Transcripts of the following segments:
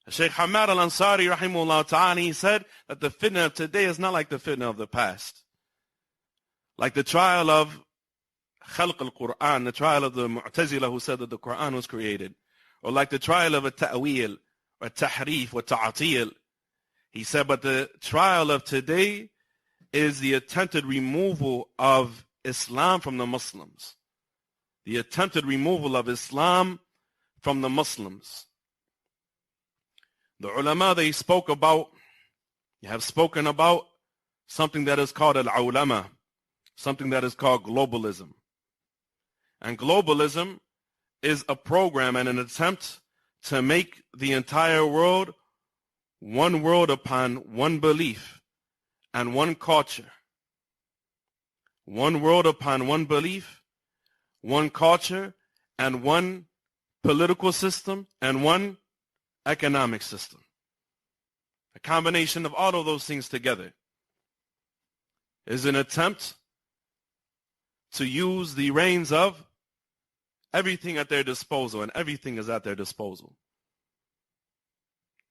Shaykh Hamad al-Ansari rahimahullah ta'ala, he said that the fitna of today is not like the fitna of the past. Like the trial of Khalq al-Quran, the trial of the Mu'tazila who said that the Quran was created. Or like the trial of a ta'wil, or tahrif, or ta'atil. He said, but the trial of today is the attempted removal of Islam from the Muslims. The attempted removal of Islam from the Muslims. The ulama, they have spoken about something that is called al-ulama, something that is called globalism. And globalism is a program and an attempt to make the entire world one world upon one belief and one culture. One world upon one belief, one culture, and one political system, and one economic system. A combination of all of those things together is an attempt to use the reins of everything at their disposal, and everything is at their disposal.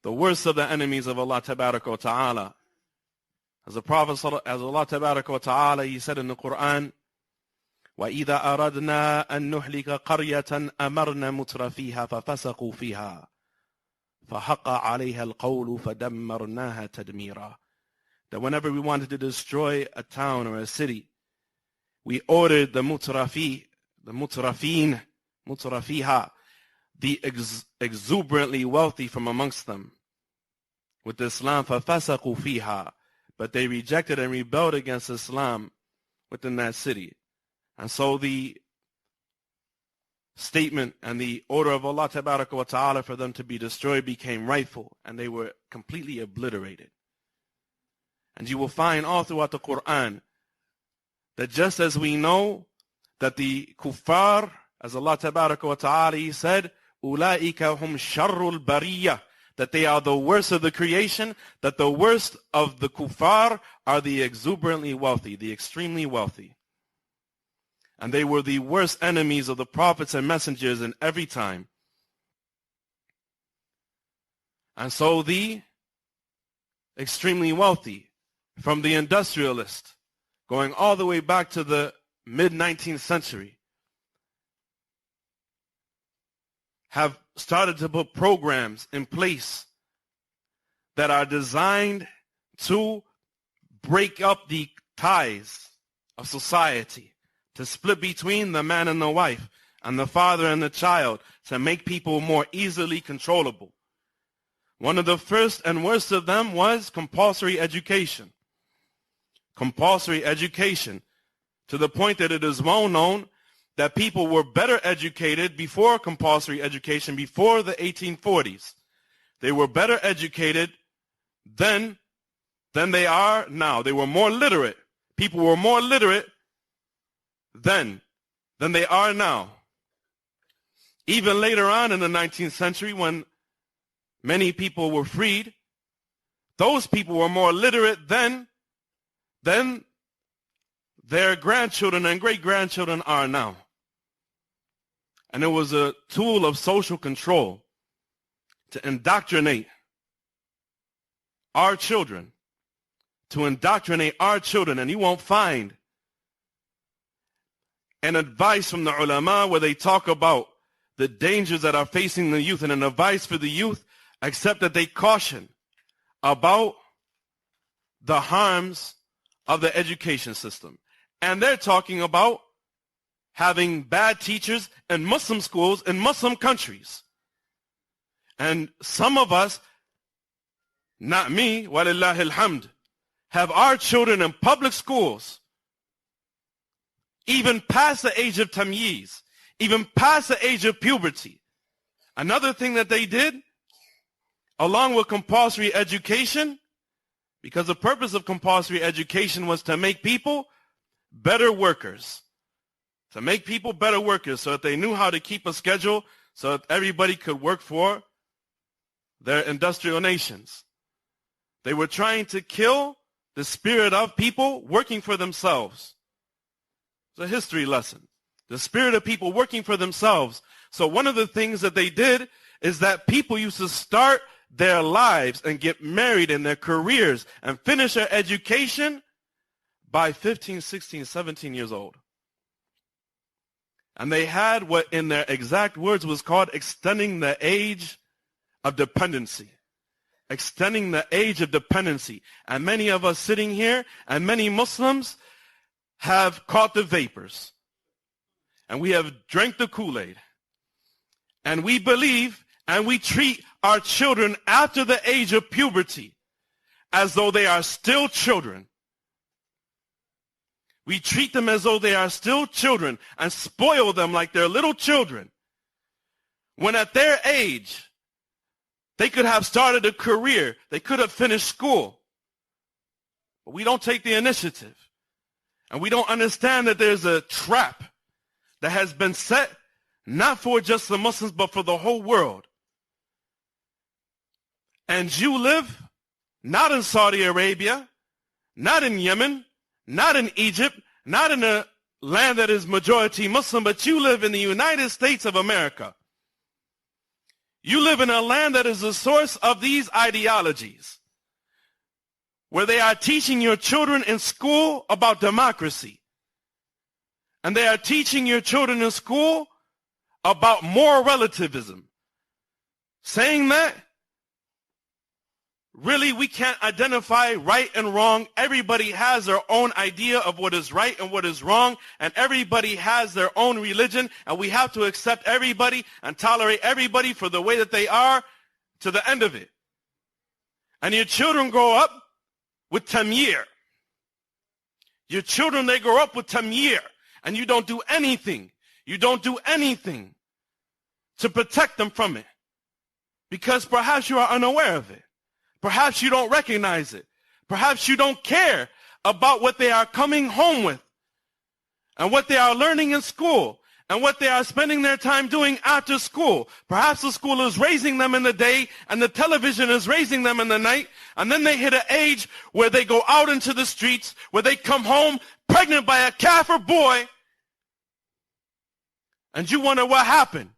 The worst of the enemies of Allah Tabaraka wa Ta'ala, as Allah Tabaraka wa Ta'ala, He said in the Quran, وَإِذَا أَرَدْنَا أَن نُحْلِكَ قَرْيَةً أَمَرْنَا مُتْرَ فِيهَا فَفَسَقُوا فِيهَا فَحَقَّ عَلَيْهَا الْقَوْلُ فَدَمَّرْنَاهَا تَدْمِيرًا. That whenever we wanted to destroy a town or a city, we ordered the mutrafiha, the exuberantly wealthy from amongst them, with Islam, فَفَسَقُوا فِيهَا, but they rejected and rebelled against Islam within that city. And so the statement and the order of Allah Tabaraka wa Ta'ala for them to be destroyed became rightful, and they were completely obliterated. And you will find all throughout the Quran that just as we know that the kuffar, as Allah Tabaraka wa Ta'ala, He said, أُولَٰئِكَ هُمْ شَرُّ الْبَرِيَّةِ, that they are the worst of the creation, that the worst of the kuffar are the exuberantly wealthy, the extremely wealthy. And they were the worst enemies of the prophets and messengers in every time. And so the extremely wealthy, from the industrialist, going all the way back to the mid-19th century, have started to put programs in place that are designed to break up the ties of society, to split between the man and the wife, and the father and the child, to make people more easily controllable. One of the first and worst of them was compulsory education. Compulsory education, to the point that it is well known that people were better educated before compulsory education, before the 1840s. They were better educated then than they are now. They were more literate. People were more literate then than they are now. Even later on in the 19th century, when many people were freed, those people were more literate then than their grandchildren and great-grandchildren are now. And it was a tool of social control to indoctrinate our children, and you won't find an advice from the ulama where they talk about the dangers that are facing the youth and an advice for the youth, except that they caution about the harms of the education system. And they're talking about having bad teachers in Muslim schools in Muslim countries. And some of us, not me, walillahi alhamd, have our children in public schools, even past the age of tamyiz, even past the age of puberty. Another thing that they did, along with compulsory education, because the purpose of compulsory education was to make people better workers. To make people better workers so that they knew how to keep a schedule so that everybody could work for their industrial nations. They were trying to kill the spirit of people working for themselves. It's a history lesson. The spirit of people working for themselves. So one of the things that they did is that people used to start their lives and get married in their careers and finish their education by 15, 16, 17 years old. And they had what in their exact words was called extending the age of dependency. Extending the age of dependency. And many of us sitting here and many Muslims have caught the vapors. And we have drank the Kool-Aid. And we believe and we treat our children after the age of puberty as though they are still children. We treat them as though they are still children and spoil them like they're little children. When at their age, they could have started a career. They could have finished school. But we don't take the initiative. And we don't understand that there's a trap that has been set not for just the Muslims, but for the whole world. And you live not in Saudi Arabia, not in Yemen, not in Egypt, not in a land that is majority Muslim, but you live in the United States of America. You live in a land that is the source of these ideologies, where they are teaching your children in school about democracy. And they are teaching your children in school about moral relativism, saying that really we can't identify right and wrong. Everybody has their own idea of what is right and what is wrong, and everybody has their own religion, and we have to accept everybody and tolerate everybody for the way that they are to the end of it. And your children grow up with tamyir. Your children, they grow up with tamyir, and you don't do anything. You don't do anything to protect them from it, because perhaps you are unaware of it. Perhaps you don't recognize it. Perhaps you don't care about what they are coming home with and what they are learning in school and what they are spending their time doing after school. Perhaps the school is raising them in the day and the television is raising them in the night, and then they hit an age where they go out into the streets, where they come home pregnant by a kafir boy, and you wonder what happened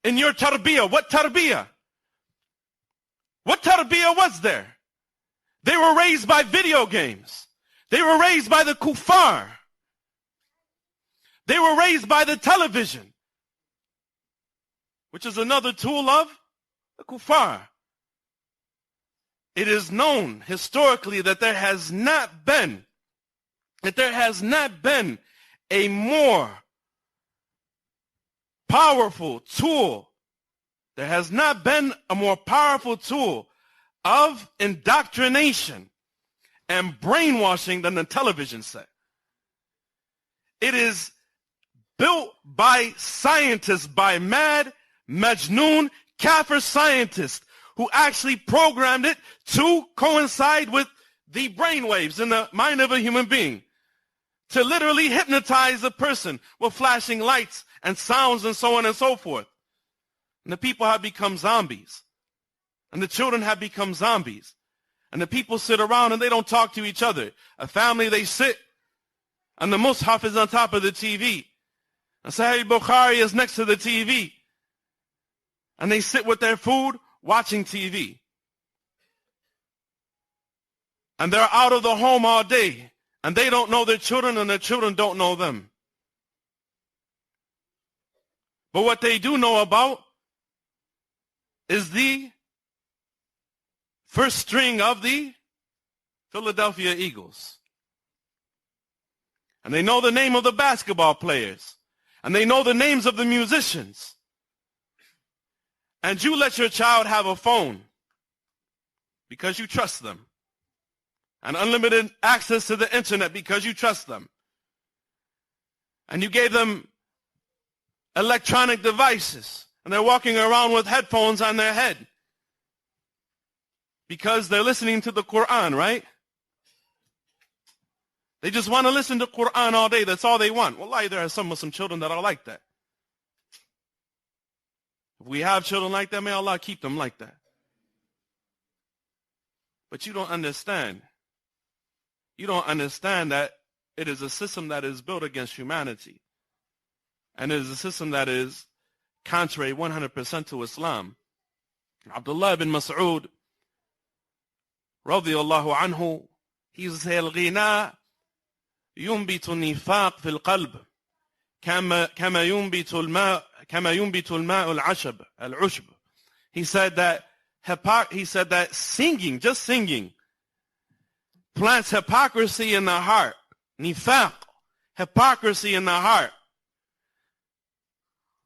in your tarbiyah. What tarbiyah? What tarbiyah was there? They were raised by video games. They were raised by the kuffar. They were raised by the television, which is another tool of the kuffar. It is known historically that there has not been a more powerful tool. There has not been a more powerful tool of indoctrination and brainwashing than the television set. It is built by scientists, by mad, majnoon, kafir scientists who actually programmed it to coincide with the brainwaves in the mind of a human being, to literally hypnotize a person with flashing lights and sounds and so on and so forth. And the people have become zombies. And the children have become zombies. And the people sit around and they don't talk to each other. A family, they sit, and the mushaf is on top of the TV. And Sahih Bukhari is next to the TV. And they sit with their food, watching TV. And they're out of the home all day. And they don't know their children, and their children don't know them. But what they do know about is the first string of the Philadelphia Eagles. And they know the name of the basketball players. And they know the names of the musicians. And you let your child have a phone because you trust them. And unlimited access to the internet because you trust them. And you gave them electronic devices. And they're walking around with headphones on their head because they're listening to the Quran, right? They just want to listen to Quran all day. That's all they want. Wallahi, there are some Muslim children that are like that. If we have children like that, may Allah keep them like that. But you don't understand. You don't understand that it is a system that is built against humanity. And it is a system that is contrary 100% to Islam. Abdullah ibn Mas'ud, radiyallahu anhu, he used to say, الغناء ينبت النفاق في القلب كما ينبت الماء العشب. He said that singing, just singing, plants hypocrisy in the heart. Nifaq, hypocrisy in the heart.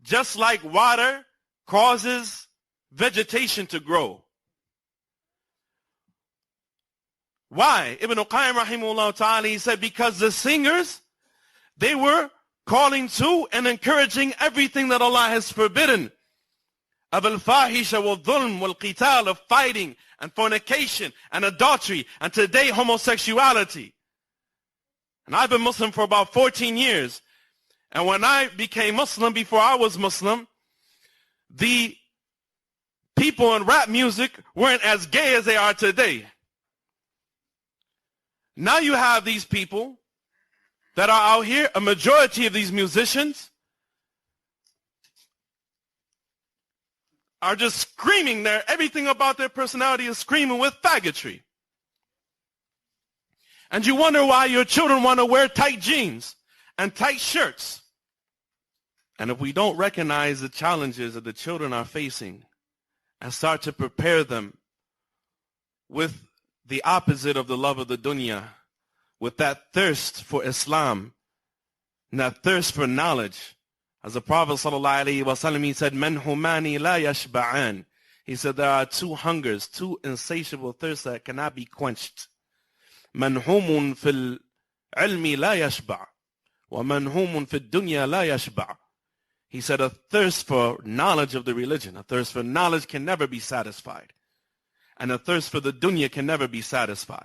Just like water causes vegetation to grow. Why? Ibn Qayyim rahimahullah ta'ala, he said, because the singers, they were calling to and encouraging everything that Allah has forbidden. Of al-fahisha wal-dhulm wal-qital, of fighting and fornication and adultery, and today homosexuality. And I've been Muslim for about 14 years. And when I became Muslim, before I was Muslim, the people in rap music weren't as gay as they are today. Now you have these people that are out here, a majority of these musicians are just screaming there. Everything about their personality is screaming with faggotry. And you wonder why your children want to wear tight jeans and tight shirts. And if we don't recognize the challenges that the children are facing and start to prepare them with the opposite of the love of the dunya, with that thirst for Islam and that thirst for knowledge. As the Prophet ﷺ, he said, "Man humani la yashba'an." He said there are two hungers, two insatiable thirsts that cannot be quenched. Manhumun fil ilmi la yashba' wa manhumun fil dunya la yashba'. He said a thirst for knowledge of the religion, a thirst for knowledge can never be satisfied. And a thirst for the dunya can never be satisfied.